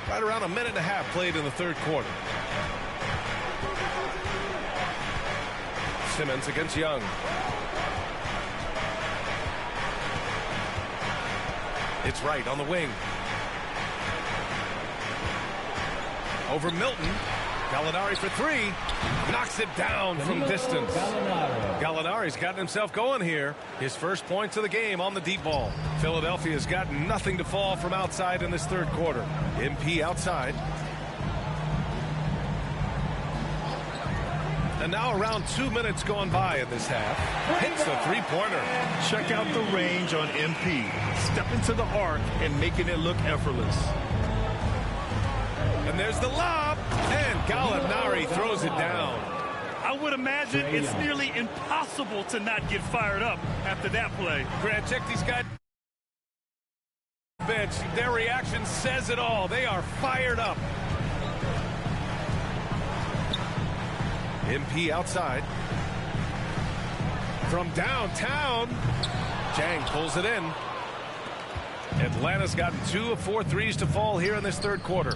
Right around a minute and a half played in the third quarter. Simmons against Young. It's Wright on the wing. Over Milton. Gallinari for three. Knocks it down from distance. Gallinari's gotten himself going here. His first points of the game on the deep ball. Philadelphia's got nothing to fall from outside in this third quarter. MP outside. And now around 2 minutes going by in this half. Hits a three-pointer. Check out the range on MP. Step into the arc and making it look effortless. And there's the lob. And Gallinari throws it down. I would imagine it's nearly impossible to not get fired up after that play. Grant, check these guys. Bench. Their reaction says it all. They are fired up. MP outside. From downtown. Jang pulls it in. Atlanta's gotten 2 of 4 threes to fall here in this third quarter.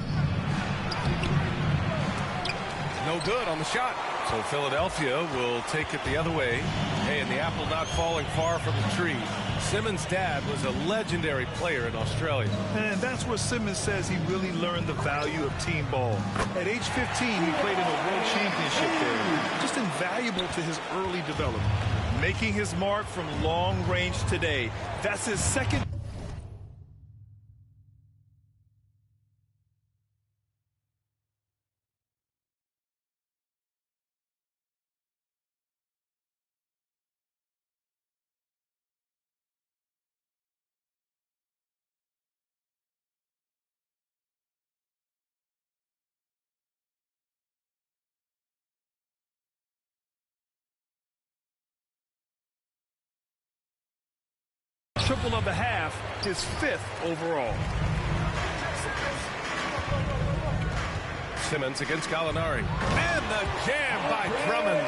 No good on the shot. So Philadelphia will take it the other way. Hey, and the apple not falling far from the tree. Simmons' dad was a legendary player in Australia. And that's where Simmons says he really learned the value of team ball. At age 15, he played in a world championship there. Just invaluable to his early development. Making his mark from long range today. That's his second. Triple of the half, his 5th overall. Simmons against Gallinari. And the jam by Drummond.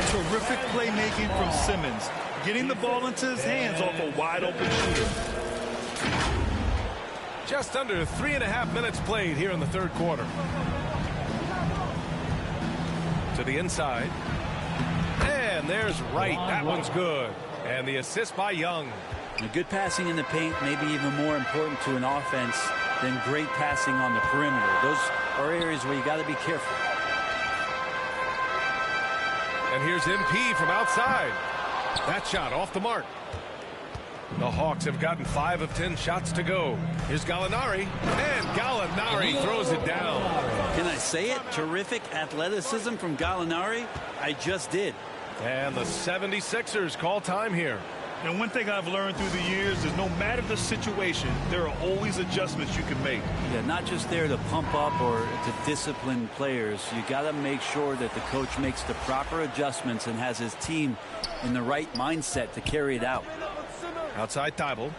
Terrific playmaking from Simmons. Getting the ball into his hands off a wide open shooter. Just under 3.5 minutes played here in the third quarter. To the inside. And there's Wright. That one's good. And the assist by Young. And good passing in the paint may be even more important to an offense than great passing on the perimeter. Those are areas where you got to be careful. And here's MP from outside. That shot off the mark. The Hawks have gotten 5 of 10 shots to go. Here's Gallinari. And Gallinari throws it down. Can I say it? Terrific athleticism from Gallinari. I just did. And the 76ers call time here. And one thing I've learned through the years is no matter the situation, there are always adjustments you can make. Yeah, not just there to pump up or to discipline players. You got to make sure that the coach makes the proper adjustments and has his team in the right mindset to carry it out. Outside Thibault.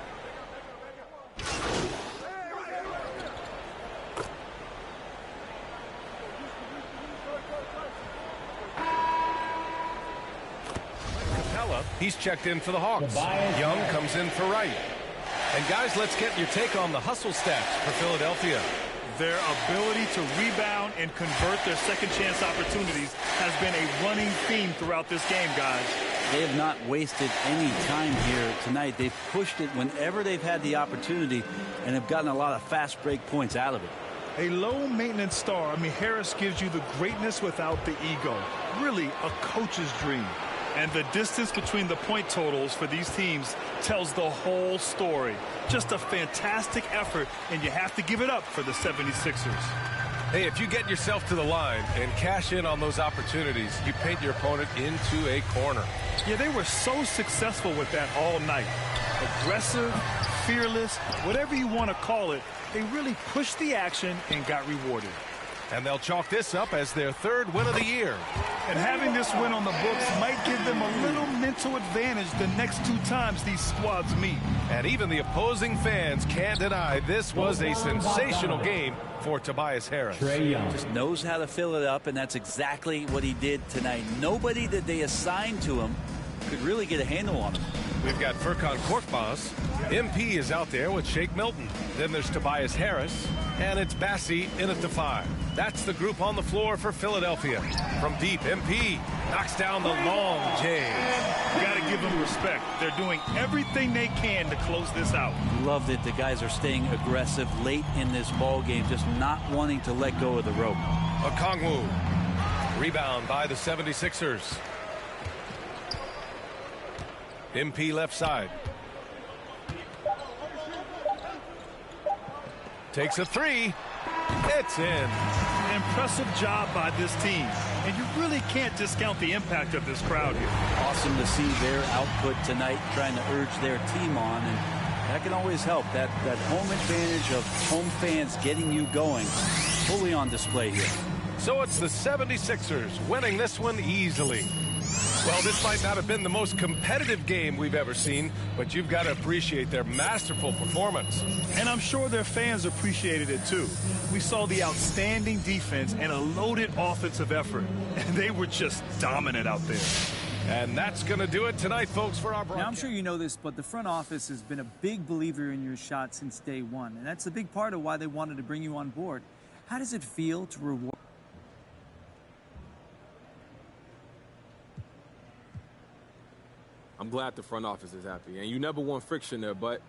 He's checked in for the Hawks. Young comes in for Wright. And guys, let's get your take on the hustle stats for Philadelphia. Their ability to rebound and convert their second chance opportunities has been a running theme throughout this game, guys. They have not wasted any time here tonight. They've pushed it whenever they've had the opportunity and have gotten a lot of fast break points out of it. A low-maintenance star. I mean, Harris gives you the greatness without the ego. Really a coach's dream. And the distance between the point totals for these teams tells the whole story. Just a fantastic effort, and you have to give it up for the 76ers. Hey, if you get yourself to the line and cash in on those opportunities, you paint your opponent into a corner. Yeah, they were so successful with that all night. Aggressive, fearless, whatever you want to call it, they really pushed the action and got rewarded. And they'll chalk this up as their 3rd win of the year. And having this win on the books might give them a little mental advantage the next 2 times these squads meet. And even the opposing fans can't deny this was a sensational game for Tobias Harris. Just knows how to fill it up, and that's exactly what he did tonight. Nobody that they assigned to him could really get a handle on him. We've got Furkan Korkmaz. MP is out there with Shake Milton. Then there's Tobias Harris. And it's Bassi in at the 5. That's the group on the floor for Philadelphia. From deep, MP knocks down the long J. You got to give them respect. They're doing everything they can to close this out. Love that the guys are staying aggressive late in this ball game, just not wanting to let go of the rope. Okongwu. Rebound by the 76ers. MP left side. Takes a 3. It's in. Impressive job by this team. And you really can't discount the impact of this crowd here. Awesome to see their output tonight, trying to urge their team on, and that can always help. That home advantage of home fans getting you going, fully on display here. So it's the 76ers winning this one easily. Well, this might not have been the most competitive game we've ever seen, but you've got to appreciate their masterful performance. And I'm sure their fans appreciated it too. We saw the outstanding defense and a loaded offensive effort, and they were just dominant out there. And that's going to do it tonight, folks, for our broadcast. Now, I'm sure you know this, but the front office has been a big believer in your shot since day one, and that's a big part of why they wanted to bring you on board. How does it feel to reward? I'm glad the front office is happy. And you never want friction there, but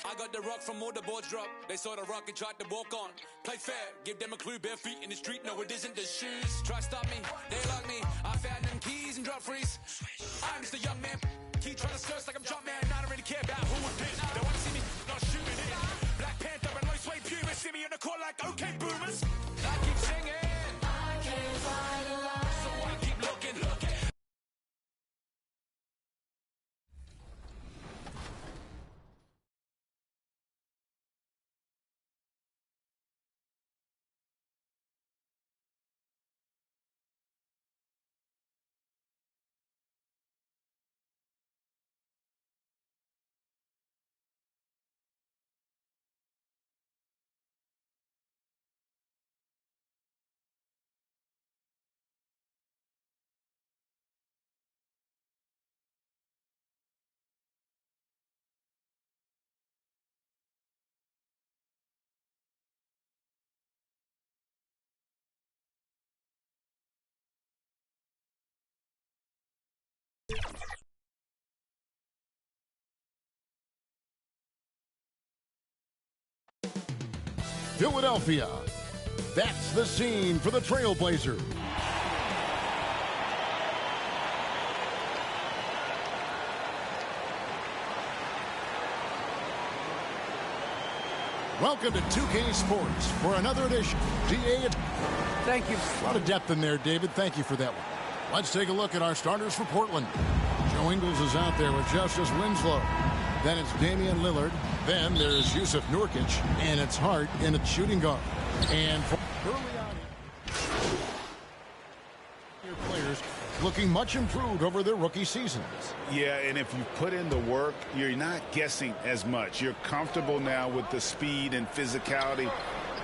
I got the rock from all the boards drop. They saw the rock and tried to walk on. Play fair, give them a clue, bare feet in the street. No, it isn't the shoes. Try stop me, they lock me. I found them keys and drop freeze. I'm just a young man. Keep trying to search like I'm jump man. I don't really care about who would pitch. They want to see me not shooting it. Black Panther and low sway pubis. See me in the court like okay boomers. I keep singing. I can't find a line. So I keep looking. Philadelphia. That's the scene for the Trailblazers. Welcome to 2K Sports for another edition. DA. Thank you. A lot of depth in there, David. Thank you for that one. Let's take a look at our starters for Portland. Joe Ingles is out there with Justice Winslow. Then it's Damian Lillard. Then there's Yusuf Nurkic. And it's Hart in its shooting guard. And for early on, your players looking much improved over their rookie seasons. Yeah, and if you put in the work, you're not guessing as much. You're comfortable now with the speed and physicality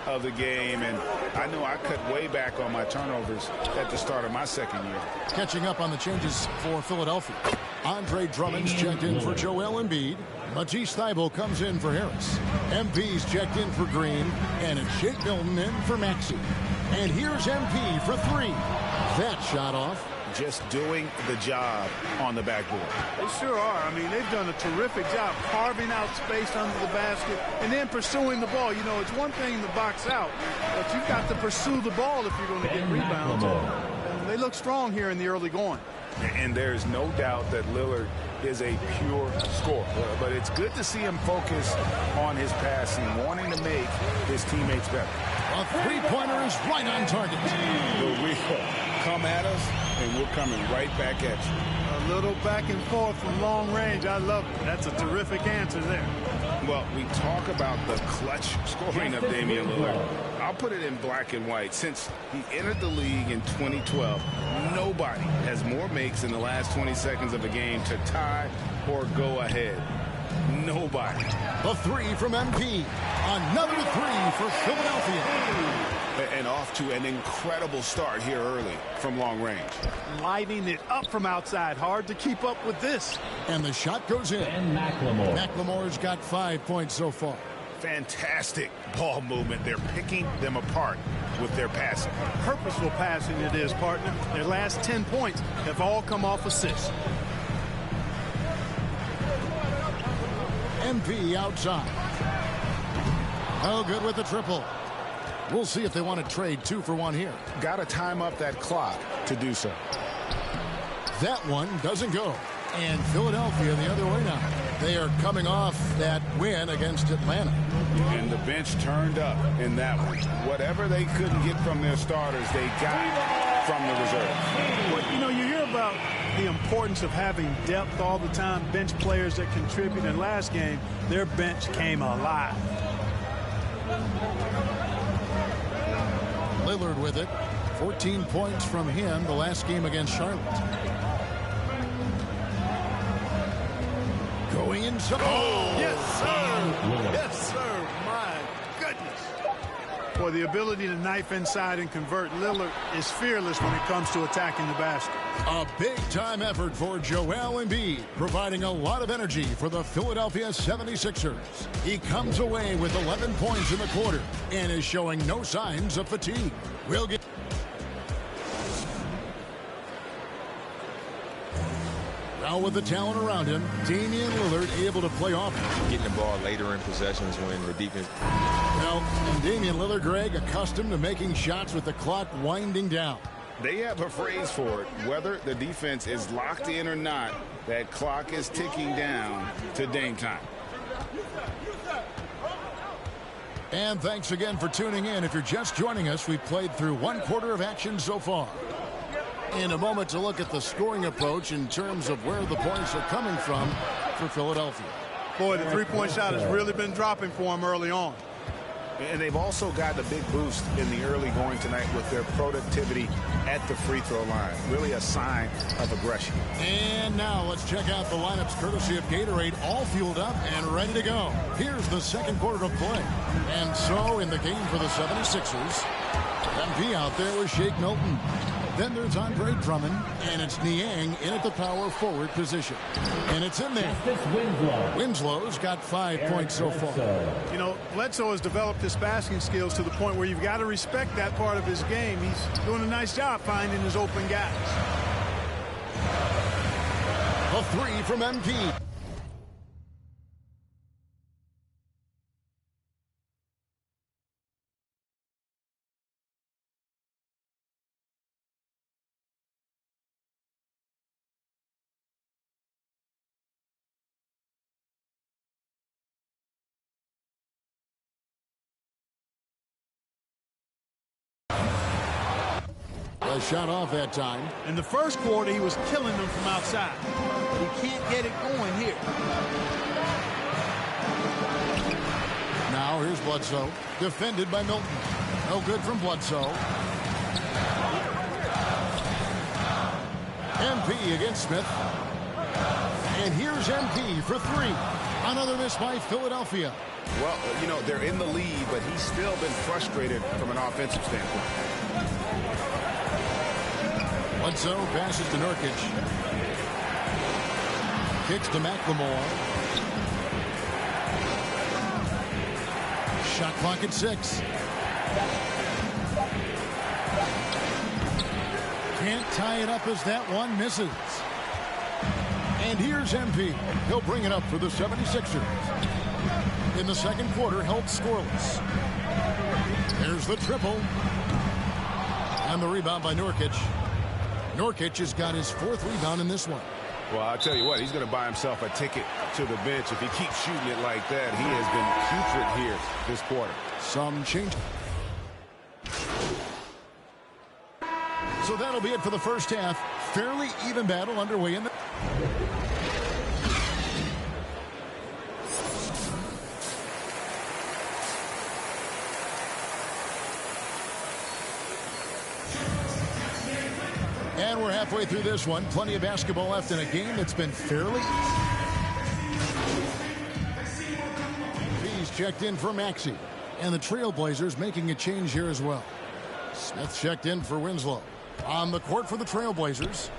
of the game, and I know I cut way back on my turnovers at the start of my second year. Catching up on the changes for Philadelphia. Andre Drummond's checked in for Joel Embiid. Matisse Thybulle comes in for Harris. MP's checked in for Green, and it's Shake Milton in for Maxey. And here's MP for three. That shot off. Just doing the job on the backboard. They sure are. I mean, they've done a terrific job carving out space under the basket and then pursuing the ball. You know, it's one thing to box out, but you've got to pursue the ball if you're going to get rebounds. And they look strong here in the early going. And there's no doubt that Lillard is a pure scorer. But it's good to see him focus on his passing, wanting to make his teammates better. A three-pointer is right on target. Here we go. Come at us, and we're coming right back at you. A little back and forth from long range. I love it. That's a terrific answer there. Well, we talk about the clutch scoring of Damian Lillard. I'll put it in black and white. Since he entered the league in 2012, nobody has more makes in the last 20 seconds of a game to tie or go ahead. Nobody. The three from MP. Another three for Philadelphia. And off to an incredible start here early from long range. Lighting it up from outside. Hard to keep up with this. And the shot goes in. And McLemore's got 5 points so far. Fantastic ball movement. They're picking them apart with their passing. Purposeful passing it is, partner. Their last 10 points have all come off assists. MP outside. Oh, good with the triple. We'll see if they want to trade 2 for 1 here. Got to time up that clock to do so. That one doesn't go. And Philadelphia the other way now. They are coming off that win against Atlanta. And the bench turned up in that one. Whatever they couldn't get from their starters, they got from the reserves. Well, you know, you hear about the importance of having depth all the time, bench players that contribute. In last game, their bench came alive. Lillard with it. 14 points from him the last game against Charlotte. Going inside. Oh, yes, sir. Yes, sir. My goodness. Boy, the ability to knife inside and convert. Lillard is fearless when it comes to attacking the basket. A big-time effort for Joel Embiid, providing a lot of energy for the Philadelphia 76ers. He comes away with 11 points in the quarter and is showing no signs of fatigue. We'll get... Now with the talent around him, Damian Lillard able to play offense. Getting the ball later in possessions when the defense... Well, and Damian Lillard, Greg, accustomed to making shots with the clock winding down. They have a phrase for it. Whether the defense is locked in or not, that clock is ticking down to Dame time. And thanks again for tuning in. If you're just joining us, we've played through 1 quarter of action so far. In a moment to look at the scoring approach in terms of where the points are coming from for Philadelphia. Boy, the three-point shot has really been dropping for them early on. And they've also got a big boost in the early going tonight with their productivity at the free throw line. Really a sign of aggression. And now let's check out the lineups courtesy of Gatorade, all fueled up and ready to go. Here's the second quarter of play. And so in the game for the 76ers, MP out there with Shake Milton. Then there's Andre Drummond, and it's Niang in at the power forward position. And it's in there. Winslow's got 5 points so far. You know, Bledsoe has developed his passing skills to the point where you've got to respect that part of his game. He's doing a nice job finding his open guys. A three from MP. A shot off that time. In the first quarter, he was killing them from outside. He can't get it going here. Now here's Bledsoe. Defended by Milton. No good from Bledsoe. MP against Smith. And here's MP for three. Another miss by Philadelphia. Well, you know, they're in the lead, but he's still been frustrated from an offensive standpoint. Bledsoe passes to Nurkic. Kicks to McLemore. Shot clock at 6. Can't tie it up as that one misses. And here's MP. He'll bring it up for the 76ers. In the second quarter, held scoreless. There's the triple. And the rebound by Nurkic. Nurkic has got his 4th rebound in this one. Well, I'll tell you what, he's going to buy himself a ticket to the bench. If he keeps shooting it like that, he has been putrid here this quarter. Some change. So that'll be it for the first half. Fairly even battle underway in the... And we're halfway through this one. Plenty of basketball left in a game that's been fairly... He's checked in for Maxey. And the Trailblazers making a change here as well. Smith checked in for Winslow. On the court for the Trailblazers,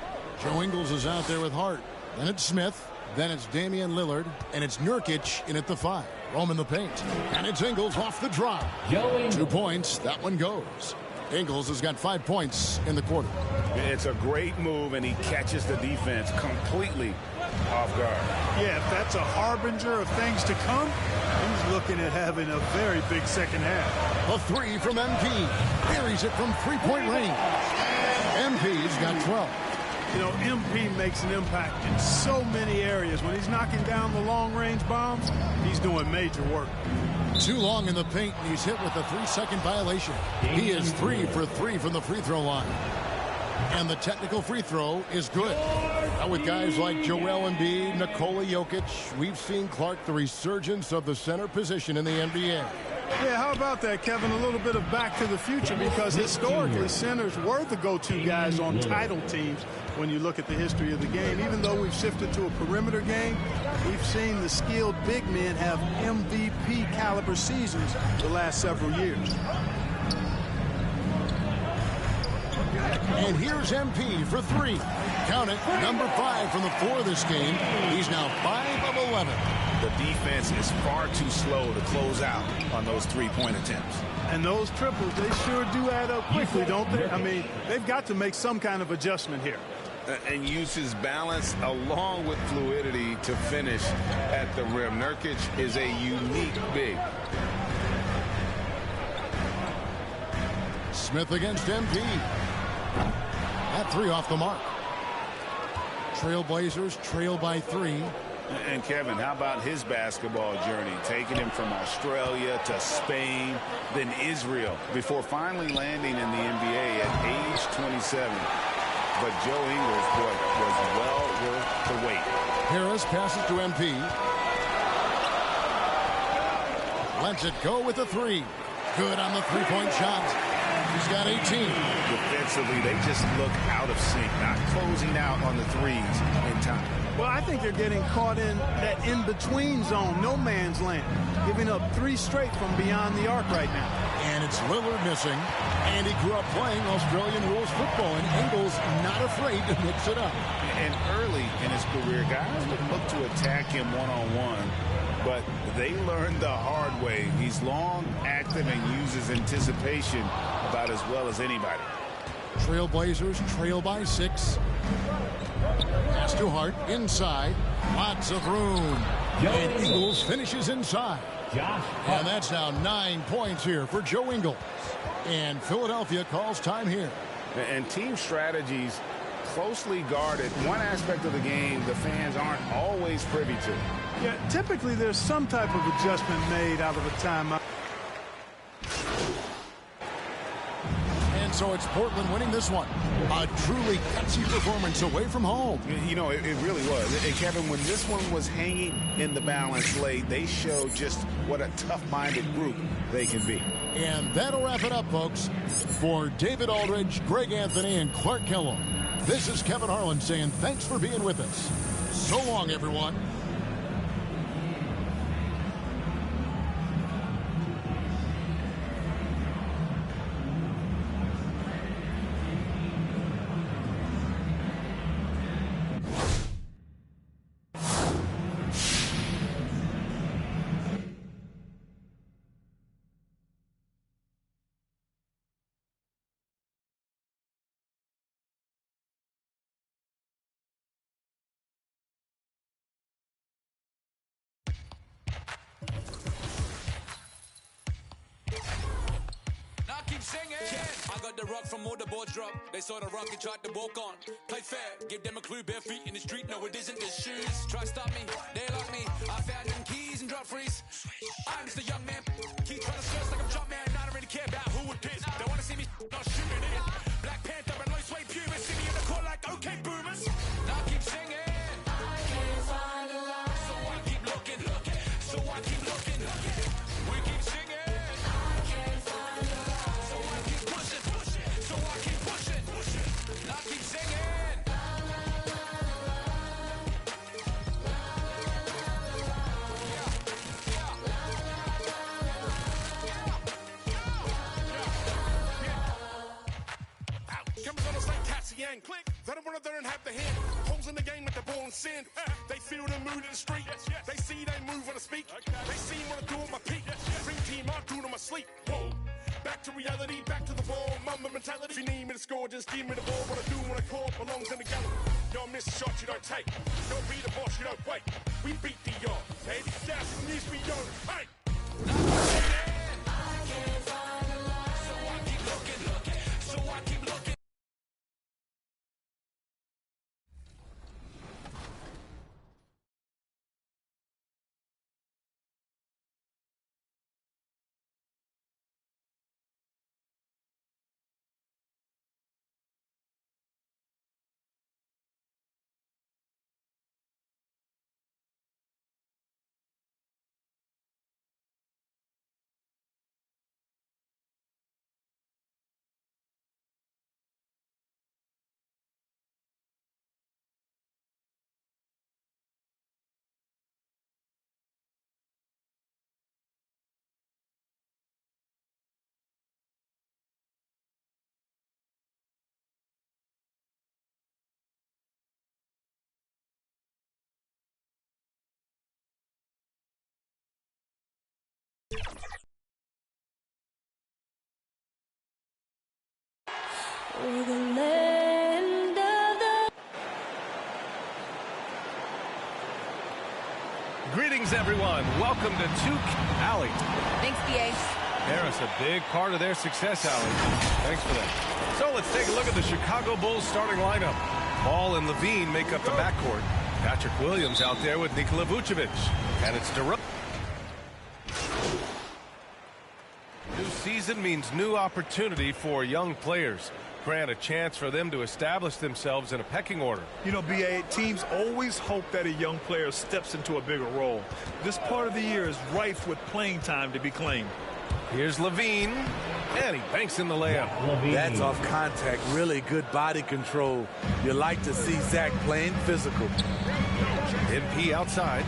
Joe Ingles is out there with Hart. Then it's Smith. Then it's Damian Lillard. And it's Nurkic in at the 5. Roaming the paint. And it's Ingles off the drop. 2 points. That one goes. Ingles has got 5 points in the quarter. It's a great move, and he catches the defense completely off guard. Yeah, if that's a harbinger of things to come, he's looking at having a very big second half. A 3 from MP. Buries it from three-point range. MP's got 12. You know, MP makes an impact in so many areas. When he's knocking down the long-range bombs, he's doing major work. Too long in the paint, and he's hit with a 3-second violation. He is 3 for 3 from the free throw line. And the technical free throw is good. Now with guys like Joel Embiid, Nikola Jokic, we've seen, Clark, the resurgence of the center position in the NBA. Yeah, how about that, Kevin? A little bit of back to the future, because historically centers were the go-to guys on title teams when you look at the history of the game. Even though we've shifted to a perimeter game, we've seen the skilled big men have MVP caliber seasons the last several years. And here's MP for 3. Count it, number 5 from the floor this game. He's now 5 of 11. The defense is far too slow to close out on those three-point attempts. And those triples, they sure do add up quickly, don't they? I mean, they've got to make some kind of adjustment here. And uses balance along with fluidity to finish at the rim. Nurkic is a unique big. Smith against MP. That 3 off the mark. Trailblazers trail by 3. And Kevin, how about his basketball journey, taking him from Australia to Spain, then Israel, before finally landing in the NBA at age 27. But Joe Ingles, boy, was well worth the wait. Harris passes to MP. Lets it go with the 3. Good on the 3-point shot. He's got 18. Defensively, they just look out of sync, not closing out on the threes in time. Well, I think they're getting caught in that in-between zone, no man's land, giving up 3 straight from beyond the arc right now. And it's Lillard missing. And he grew up playing Australian rules football, and Ingles not afraid to mix it up. And early in his career, guys would look to attack him one-on-one, but they learned the hard way. He's long, active, and uses anticipation about as well as anybody. Trailblazers trail by 6. Pass to Hart inside. Lots of room. And Ingles finishes inside. And that's now 9 points here for Joe Ingles. And Philadelphia calls time here. And team strategies closely guarded. One aspect of the game the fans aren't always privy to. Yeah, typically there's some type of adjustment made out of a timeout. And so so it's Portland winning this one. A truly gutsy performance away from home. You know, it really was. And Kevin, when this one was hanging in the balance late, they showed just what a tough-minded group they can be. And that'll wrap it up, folks. For David Aldridge, Greg Anthony, and Clark Kellogg, this is Kevin Harlan saying thanks for being with us. So long, everyone. I got the rock from all the boards drop. They saw the rock and tried to walk on. Play fair, give them a clue. Bare feet in the street, no it isn't the shoes. Try stop me, they lock me. I found them keys and drop freeze. I'm just a young man. Keep trying to stress like I'm Jump Man. I don't really care about who would piss. They wanna see me not shooting it. Black Panther and Lois Way Puma. See me in the court like okay boomers. Now I keep singing. I can't find a lie. So I keep looking. So I keep looking. We keep singing. Click, they don't want to learn half the hand. Holes in the game with the ball and sin. They feel the mood in the street. They see they move when I speak. They see what I do on my peak. Dream team, I do it on my sleep. Whoa. Back to reality, back to the ball. Mamba mentality. If you need me to score, just give me the ball. What I do when I call belongs in the gallery. Don't miss a shot you don't take. Don't be the boss you don't wait. We beat the yard. Hey, these guys needs we don't. Hey. I can't find a lie. So I keep looking. So I keep looking. Greetings, everyone. Welcome to Allie. Thanks, BA. Harris, a big part of their success, Allie. Thanks for that. So let's take a look at the Chicago Bulls starting lineup. Ball and Levine make up the backcourt. Patrick Williams out there with Nikola Vucevic. And it's DeRozan. New season means new opportunity for young players. Grant a chance for them to establish themselves in a pecking order. You know, BA, teams always hope that a young player steps into a bigger role. This part of the year is rife with playing time to be claimed. Here's Levine, and he banks in the layup. That's off contact. Really good body control. You like to see Zach playing physical. MP outside.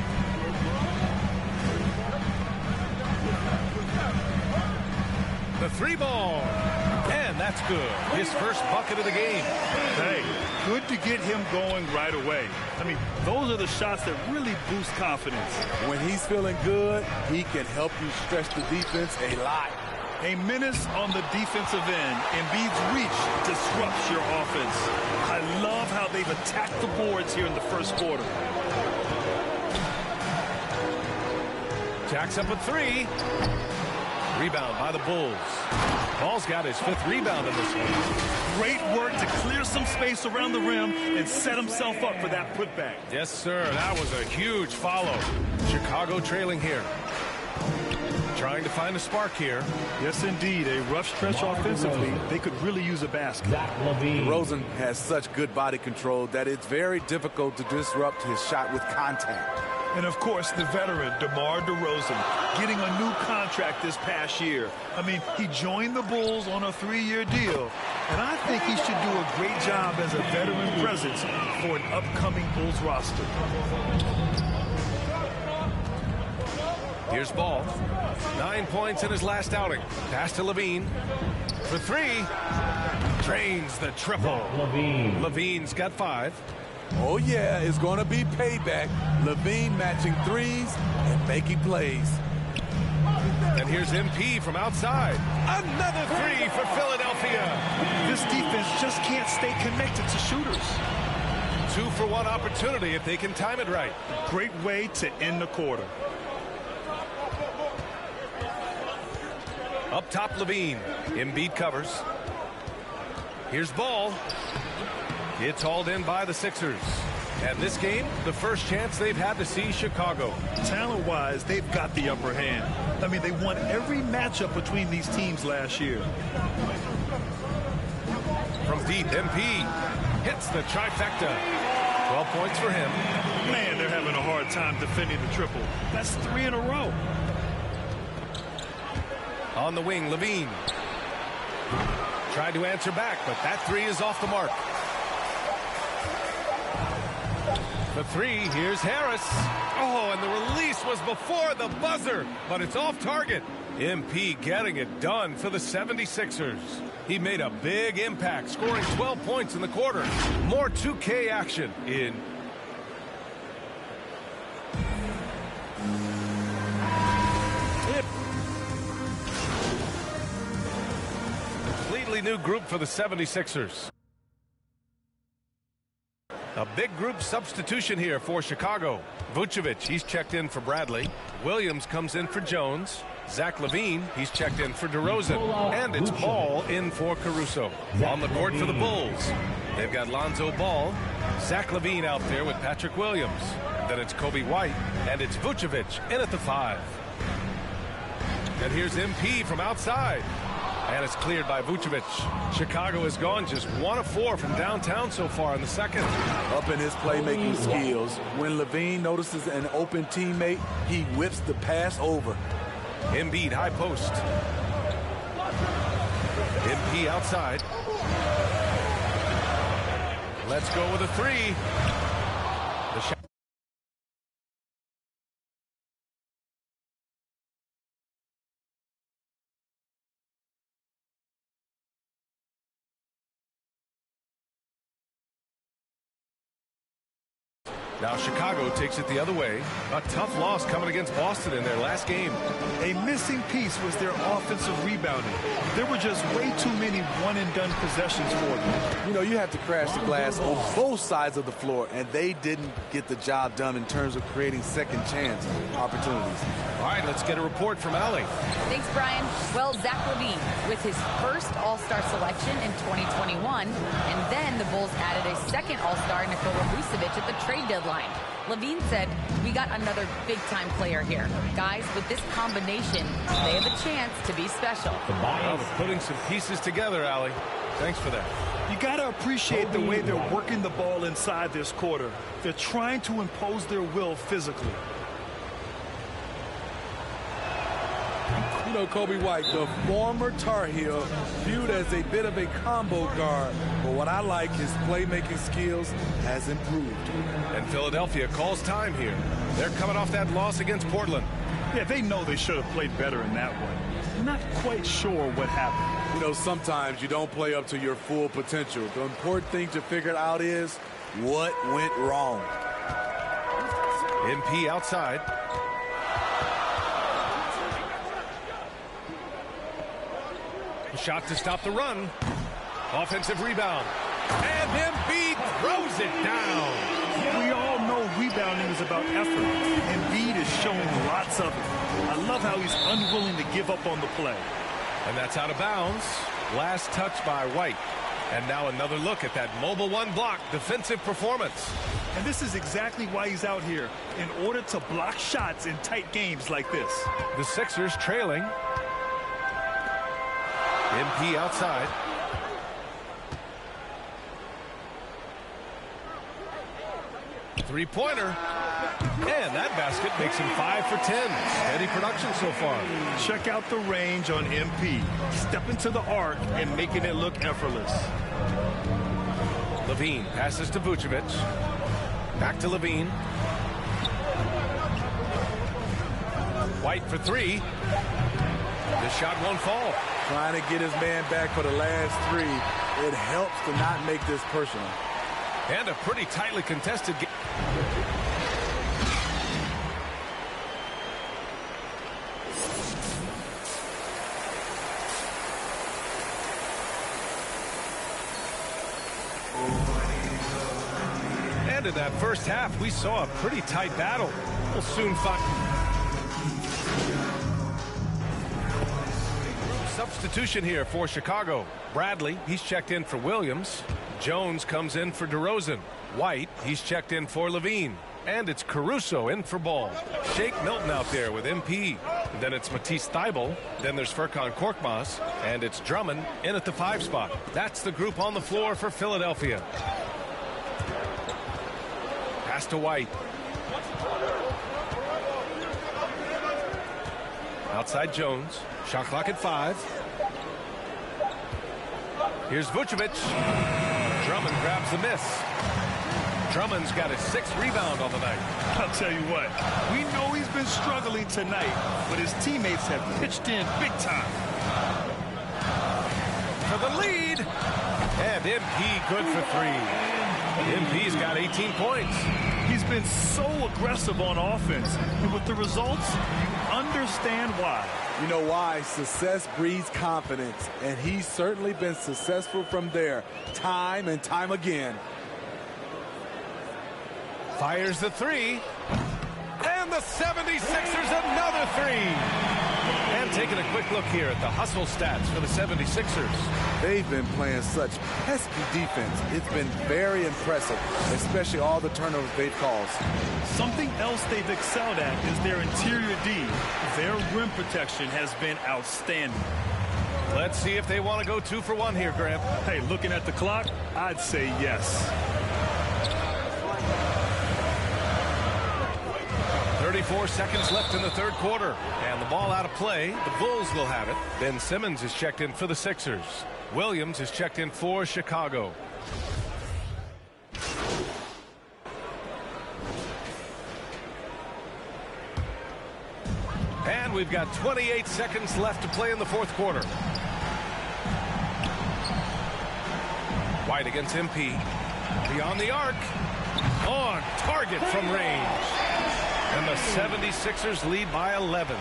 The three ball. And that's good. His first bucket of the game. Hey, good to get him going right away. I mean, those are the shots that really boost confidence. When he's feeling good, he can help you stretch the defense a lot. A menace on the defensive end. Embiid's reach disrupts your offense. I love how they've attacked the boards here in the first quarter. Jacks up a three. Rebound by the Bulls. Ball's got his fifth rebound in this one. Great work to clear some space around the rim and set himself up for that putback. Yes, sir. That was a huge follow. Chicago trailing here. trying to find a spark here. Yes, indeed. A rough stretch offensively. They could really use a basket. DeRozan has such good body control that it's very difficult to disrupt his shot with contact. And, of course, the veteran, DeMar DeRozan, getting a new contract this past year. I mean, he joined the Bulls on a 3-year deal, and I think he should do a great job as a veteran presence for an upcoming Bulls roster. Here's Ball. 9 points in his last outing. Pass to Levine. For 3. Drains the triple. Levine's got 5. Oh, yeah, it's going to be payback. Levine matching threes and making plays. And here's MP from outside. Another 3 for Philadelphia. This defense just can't stay connected to shooters. 2-for-1 opportunity if they can time it right. Great way to end the quarter. Up top, Levine. Embiid covers. Here's Ball. It's hauled in by the Sixers. And this game, the first chance they've had to see Chicago. Talent-wise, they've got the upper hand. I mean, they won every matchup between these teams last year. From deep, MP hits the trifecta. 12 points for him. Man, they're having a hard time defending the triple. That's 3 in a row. On the wing, Levine. Tried to answer back, but that 3 is off the mark. The 3, here's Harris. Oh, and the release was before the buzzer, but it's off target. MP getting it done for the 76ers. He made a big impact, scoring 12 points in the quarter. More 2K action in. Completely new group for the 76ers. A big group substitution here for Chicago. Vucevic, he's checked in for Bradley. Williams comes in for Jones. Zach LaVine, he's checked in for DeRozan. And it's Ball in for Caruso. On the court for the Bulls, they've got Lonzo Ball. Zach LaVine out there with Patrick Williams. Then it's Kobe White. And it's Vucevic in at the 5. And here's MP from outside. And it's cleared by Vucevic. Chicago has gone just 1 of 4 from downtown so far in the second. Up in his playmaking skills, when Levine notices an open teammate, he whips the pass over. Embiid high post. MP outside. Let's go with a 3. The shot. Now Chicago takes it the other way. A tough loss coming against Boston in their last game. A missing piece was their offensive rebounding. There were just way too many one-and-done possessions for them. You know, you have to crash the glass on both sides of the floor, and they didn't get the job done in terms of creating second chance opportunities. All right, let's get a report from Allie. Thanks, Brian. Well, Zach LaVine with his first All-Star selection in 2021, and then the Bulls added a second All-Star, Nikola Vucevic, at the trade deadline. LaVine said, "We got another big-time player here. Guys, with this combination, they have a chance to be special." Well, we're putting some pieces together, Allie. Thanks for that. You got to appreciate the way they're working the ball inside this quarter. They're trying to impose their will physically. You know, Kobe White, the former Tar Heel, viewed as a bit of a combo guard. But what I like, his playmaking skills has improved. And Philadelphia calls time here. They're coming off that loss against Portland. Yeah, they know they should have played better in that one. Not quite sure what happened. You know, sometimes you don't play up to your full potential. The important thing to figure out is what went wrong. MP outside. Shot to stop the run. Offensive rebound. And Embiid throws it down. We all know rebounding is about effort. Embiid is showing lots of it. I love how he's unwilling to give up on the play. And that's out of bounds. Last touch by White. And now another look at that mobile one block defensive performance. And this is exactly why he's out here, in order to block shots in tight games like this. The Sixers trailing. MP outside. Three-pointer. And that basket makes him 5 for 10. Steady production so far. Check out the range on MP. Step into the arc and making it look effortless. Levine passes to Vucevic. Back to Levine. White for three. The shot won't fall. Trying to get his man back for the last three. It helps to not make this personal. And a pretty tightly contested game. And in that first half, we saw a pretty tight battle. We'll soon find. Substitution here for Chicago. Bradley, he's checked in for Williams. Jones comes in for DeRozan. White, he's checked in for Levine. And it's Caruso in for Ball. Shake Milton out there with MP. Then it's Matisse Thybulle. Then there's Furkan Korkmaz. And it's Drummond in at the 5 spot. That's the group on the floor for Philadelphia. Pass to White. Outside Jones. Shot clock at 5. Here's Vucevic. Drummond grabs the miss. Drummond's got his 6th rebound on the night. I'll tell you what, we know he's been struggling tonight, but his teammates have pitched in big time. For the lead. And MP good for 3. MP's got 18 points. He's been so aggressive on offense, and with the results, you understand why. You know why? Success breeds confidence, and he's certainly been successful from there, time and time again. Fires the 3. And the 76ers another 3. And taking a quick look here at the hustle stats for the 76ers. They've been playing such pesky defense. It's been very impressive, especially all the turnovers they've caused. Something else they've excelled at is their interior D. Their rim protection has been outstanding. Let's see if they want to go 2 for 1 here, Grant. Hey, looking at the clock, I'd say yes. 34 seconds left in the third quarter. And the ball out of play. The Bulls will have it. Ben Simmons is checked in for the Sixers. Williams is checked in for Chicago. And we've got 28 seconds left to play in the fourth quarter. White against MP. Beyond the arc. On target from range. And the 76ers lead by 11.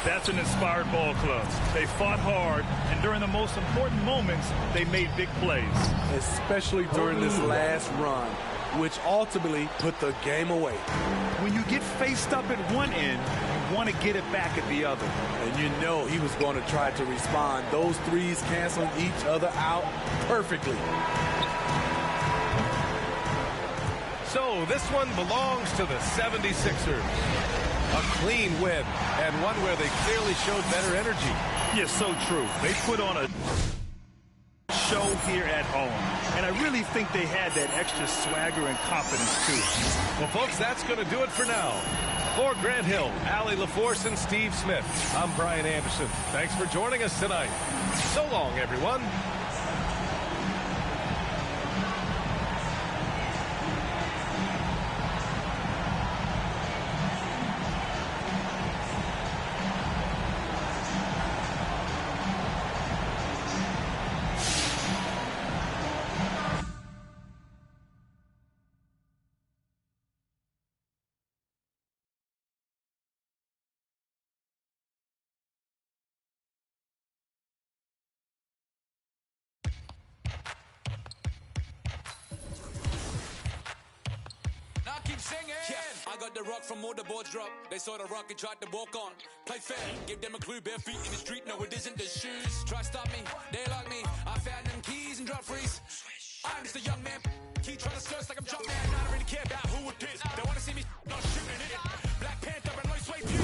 That's an inspired ball club. They fought hard, and during the most important moments, they made big plays. Especially during this last run, which ultimately put the game away. When you get faced up at one end, you want to get it back at the other. And you know he was going to try to respond. Those threes canceling each other out perfectly. So this one belongs to the 76ers. A clean win, and one where they clearly showed better energy. Yes, so true. They put on a show here at home, and I really think they had that extra swagger and confidence, too. Well, folks, that's going to do it for now. For Grant Hill, Allie LaForce, and Steve Smith, I'm Brian Anderson. Thanks for joining us tonight. So long, everyone. I got the rock from all the boards drop. They saw the rock and tried to walk on. Play fair, give them a clue, bare feet in the street. No, it isn't the shoes. Try stop me, they like me. I found them keys and drop freeze. I'm just a young man. Keep trying to search like I'm Jumpman. I don't really care about who it is. They want to see me not shooting it. Black Panther and Lois Way Pugh.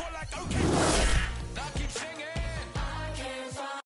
Call like okay. Now keep singing. I can't find.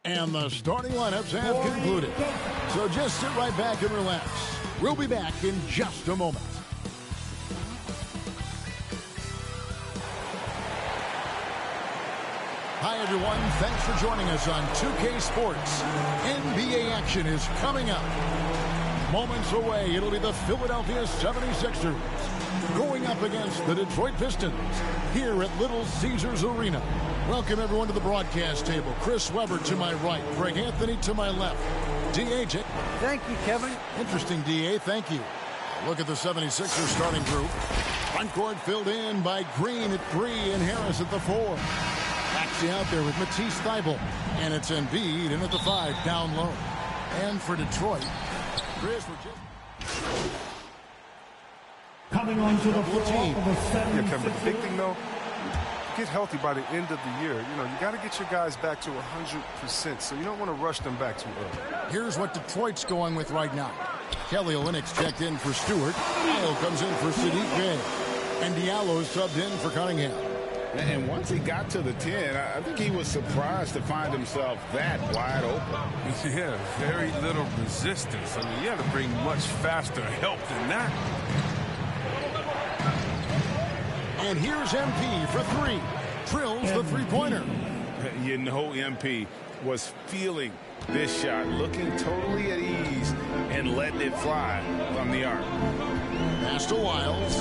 And the starting lineups have concluded. So just sit right back and relax. We'll be back in just a moment. Hi, everyone. Thanks for joining us on 2K Sports. NBA action is coming up. Moments away, it'll be the Philadelphia 76ers going up against the Detroit Pistons here at Little Caesars Arena. Welcome, everyone, to the broadcast table. Chris Webber to my right, Greg Anthony to my left. D.A. Thank you, Kevin. Interesting, D.A. Thank you. Look at the 76ers starting group. Front court filled in by Green at 3 and Harris at the 4. Maxey out there with Matisse Thybulle. And it's Embiid in at the 5 down low. And for Detroit, Chris, coming on to the floor of the 76ers. Yeah, Kevin, the big thing, though, get healthy by the end of the year. You know, you got to get your guys back to 100%, so you don't want to rush them back too early. Here's what Detroit's going with right now. Kelly Olynyk checked in for Stewart. Diallo comes in for Sadiq Bey. And Diallo subbed in for Cunningham. And once he got to the 10, I think he was surprised to find himself that wide open. Yeah, very little resistance. I mean, you have to bring much faster help than that. And here's MP for 3. Drills the three-pointer. You know MP was feeling this shot, looking totally at ease and letting it fly from the arc. Pass to Wiles.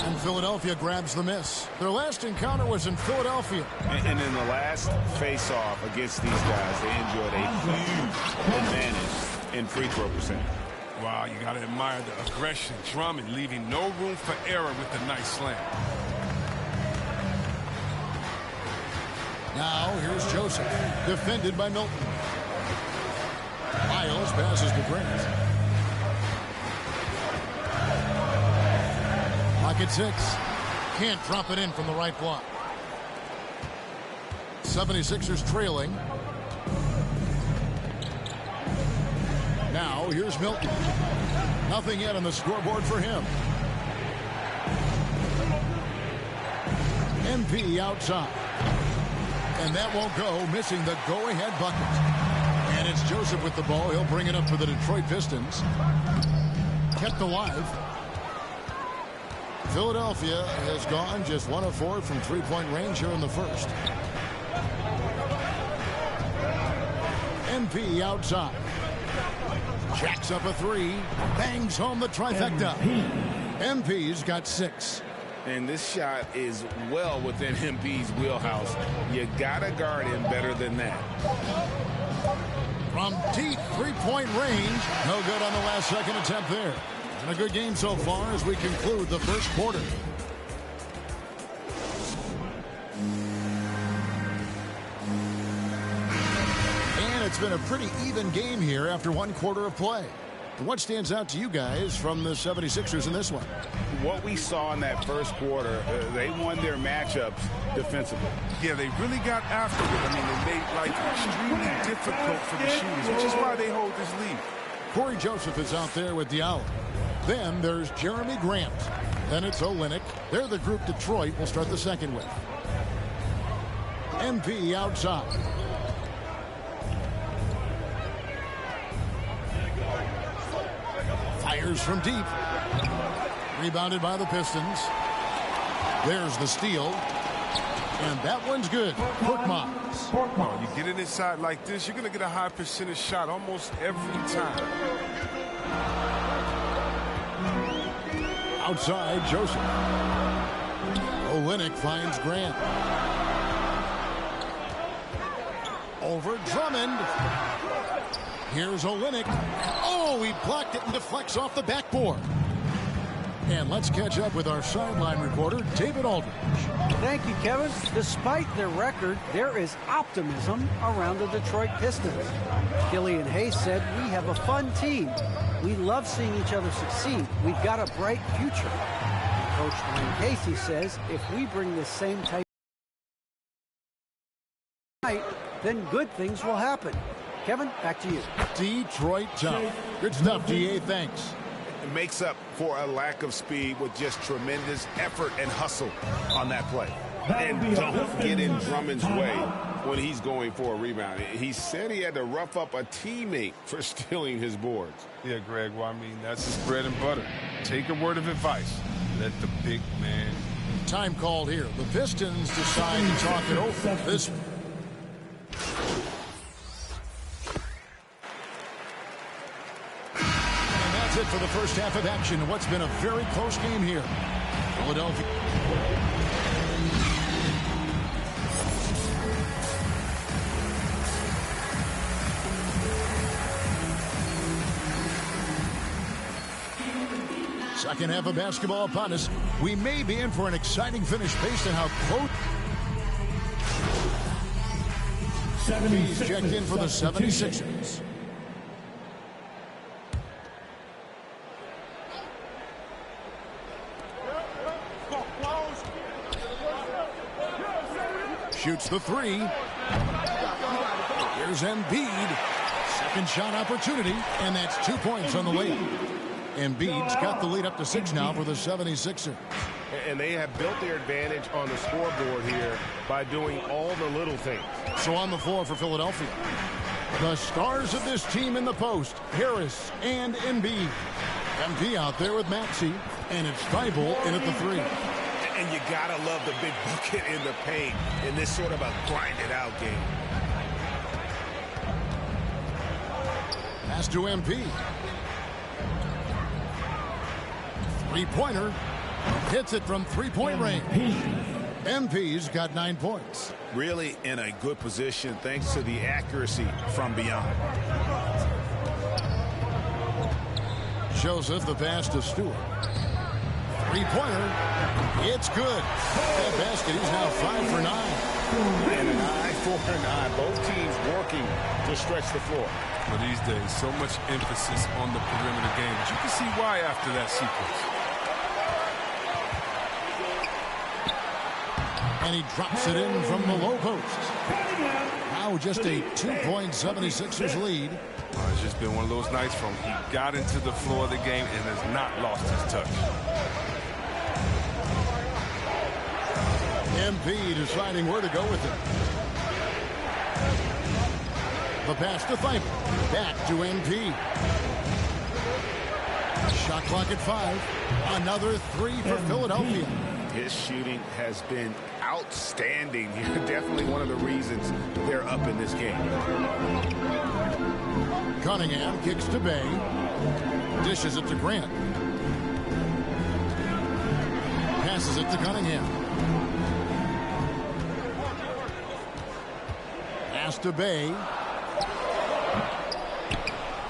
And Philadelphia grabs the miss. Their last encounter was in Philadelphia. And in the last face-off against these guys, they enjoyed a huge advantage in free throw percentage. Wow, you got to admire the aggression, Drummond leaving no room for error with the nice slam. Now here's Joseph, defended by Milton. Miles passes to Grant. Pocket 6. Can't drop it in from the right block. 76ers trailing. Now, here's Milton. Nothing yet on the scoreboard for him. MP outside. And that won't go, missing the go-ahead bucket. And it's Joseph with the ball. He'll bring it up for the Detroit Pistons. Kept alive. Philadelphia has gone just 1 of 4 from three-point range here in the first. MP outside. Jacks up a 3. Bangs home the trifecta. MP's got 6. And this shot is well within MP's wheelhouse. You got to guard him better than that. From deep three-point range. No good on the last second attempt there. And a good game so far as we conclude the first quarter. And it's been a pretty even game here after 1 quarter of play. What stands out to you guys from the 76ers in this one? What we saw in that first quarter, they won their matchups defensively. Yeah, they really got after it. I mean, they made life extremely difficult for the shooters, which is why they hold this lead. Corey Joseph is out there with Diallo. Then there's Jeremy Grant. Then it's Olynyk. They're the group Detroit will start the second with. MP outside. Fires from deep. Rebounded by the Pistons. There's the steal. And that one's good. Korkmaz. Oh, you get it inside like this, you're going to get a high percentage shot almost every time. Outside, Joseph. Olynyk finds Grant. Over Drummond. Here's Olynyk. Oh, he blocked it and deflects off the backboard. And let's catch up with our sideline reporter, David Aldridge. Thank you, Kevin. Despite their record, there is optimism around the Detroit Pistons. Killian Hayes said, "We have a fun team. We love seeing each other succeed. We've got a bright future." Coach Dwayne Casey says, if we bring this same type night, then good things will happen. Kevin, back to you. Detroit tough. Good stuff, DA. Thanks. It makes up for a lack of speed with just tremendous effort and hustle on that play. And don't get in Drummond's way when he's going for a rebound. He said he had to rough up a teammate for stealing his boards. Yeah, Greg, well, I mean, that's his bread and butter. Take a word of advice. Let the big man. Time called here. The Pistons decide to talk it over. This. And that's it for the first half of action. What's been a very close game here. Philadelphia. Second half of basketball upon us. We may be in for an exciting finish based on how close. 76 checked in for the 76ers. Shoots the three. Here's Embiid. Second shot opportunity, and that's 2 points on the lead. Embiid's got the lead up to 6 now for the 76ers. And they have built their advantage on the scoreboard here by doing all the little things. So on the floor for Philadelphia, the stars of this team in the post, Harris and Embiid. MP out there with Maxey, and it's Thibault in at the 3. And you gotta love the big bucket in the paint in this sort of a grinded out game. Pass to MP. Three-pointer. Hits it from three-point range. MP's got 9 points. Really in a good position thanks to the accuracy from beyond. Joseph the pass to Stewart. Three-pointer. It's good. That basket, he's now 5 for 9. And an eye for an eye. Both teams working to stretch the floor. Well, these days, so much emphasis on the perimeter game. But you can see why after that sequence. And he drops it in from the low post. Now just a 2-point 76ers lead. It's just been one of those nights from he got into the floor of the game and has not lost his touch. MP deciding where to go with it. The pass to Thibault. Back to MP. Shot clock at 5. Another 3 for Philadelphia. His shooting has been outstanding here. Definitely one of the reasons they're up in this game. Cunningham kicks to Bay. Dishes it to Grant. Passes it to Cunningham. Pass to Bay.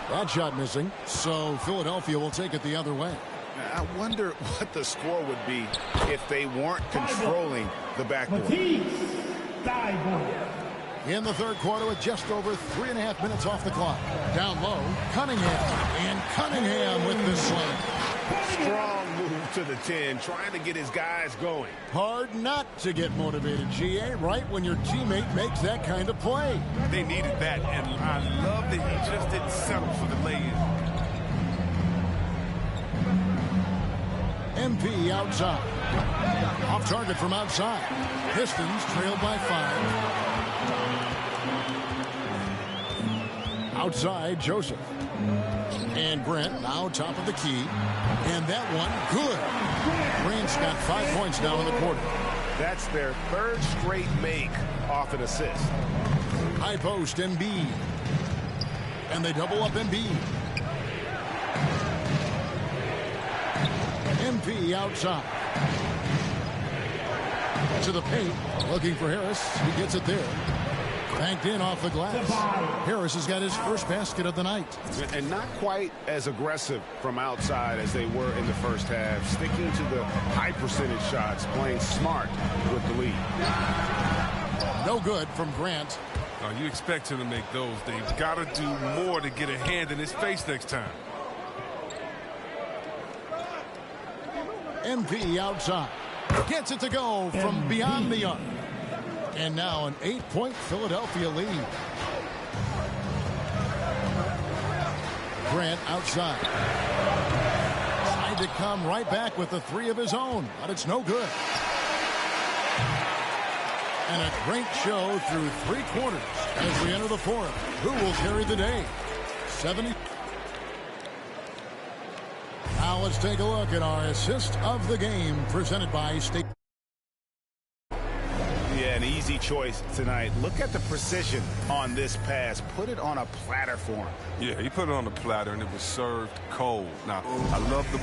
That shot missing. So Philadelphia will take it the other way. I wonder what the score would be if they weren't controlling the backboard. In the third quarter with just over 3.5 minutes off the clock. Down low, Cunningham. And Cunningham with the slam. Strong move to the 10, trying to get his guys going. Hard not to get motivated, GA, right when your teammate makes that kind of play. They needed that, and I love that he just didn't settle for the lay-in. MP outside. Off target from outside. Pistons trailed by 5. Outside, Joseph. And Grant now top of the key. And that one, good. Grant's got 5 points now in the quarter. That's their 3rd straight make off an assist. High post, Embiid. And they double up Embiid. MP outside. To the paint. Looking for Harris. He gets it there. Banked in off the glass. Harris has got his first basket of the night. And not quite as aggressive from outside as they were in the first half. Sticking to the high percentage shots. Playing smart with the lead. No good from Grant. You expect him to make those. They've got to do more to get a hand in his face next time. MP outside. Gets it to go from beyond the arc. And now an 8-point Philadelphia lead. Grant outside. Tried to come right back with the 3 of his own, but it's no good. And a great show through 3 quarters as we enter the 4th. Who will carry the day? 70. Now let's take a look at our assist of the game presented by State. Yeah, an easy choice tonight. Look at the precision on this pass. Put it on a platter for him. Yeah, he put it on the platter, and it was served cold. Now, I love the...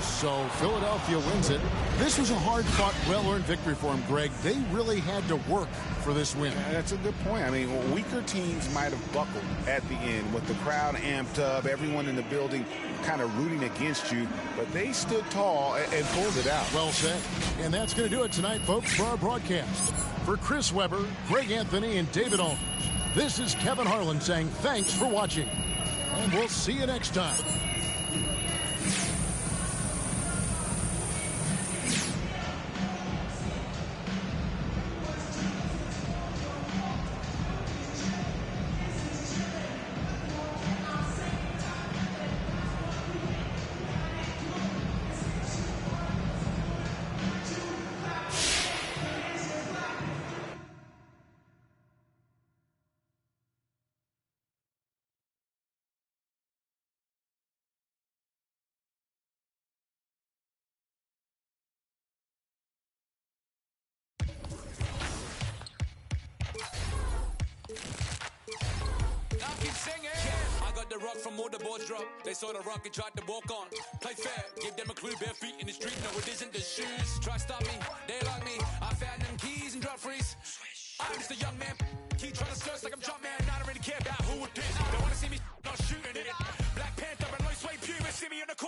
So Philadelphia wins it. This was a hard-fought, well-earned victory for him, Greg. They really had to work for this win. That's a good point. I mean, weaker teams might have buckled at the end with the crowd amped up, everyone in the building kind of rooting against you, but they stood tall and pulled it out. Well said. And that's going to do it tonight, folks, for our broadcast. For Chris Webber, Greg Anthony, and David Aldridge, this is Kevin Harlan saying thanks for watching. And we'll see you next time. The rock from all the boards drop. They saw the rock and tried to walk on. Play fair, give them a clue, bare feet in the street. No, it isn't the shoes. Try stop me, they like me. I found them keys and drop freeze. I'm just a young man. Keep trying to search like I'm jump man. I don't really care about who it is. They wanna see me not shooting it. Black Panther and low sway pubis. See me in the corner.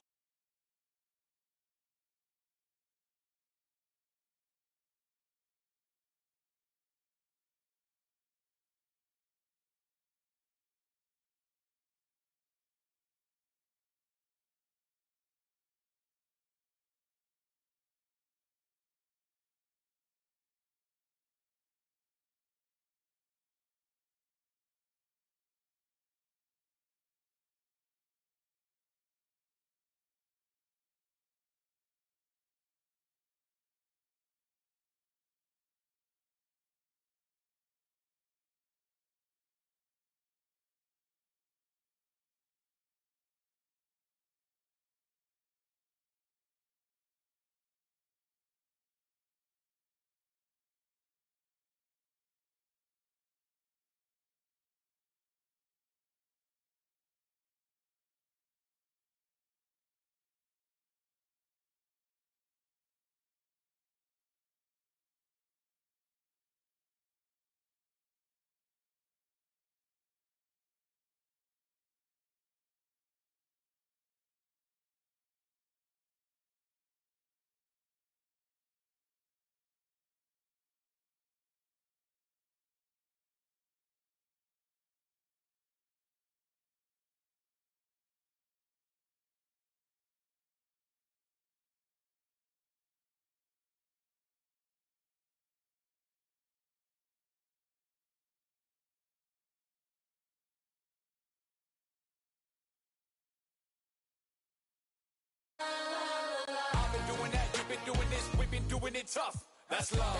been doing this, we've been doing it tough. That's love.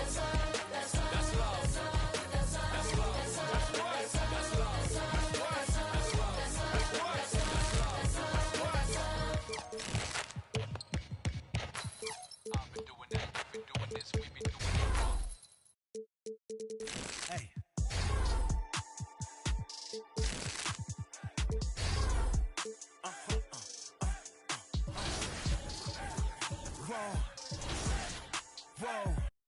That's love. That's love.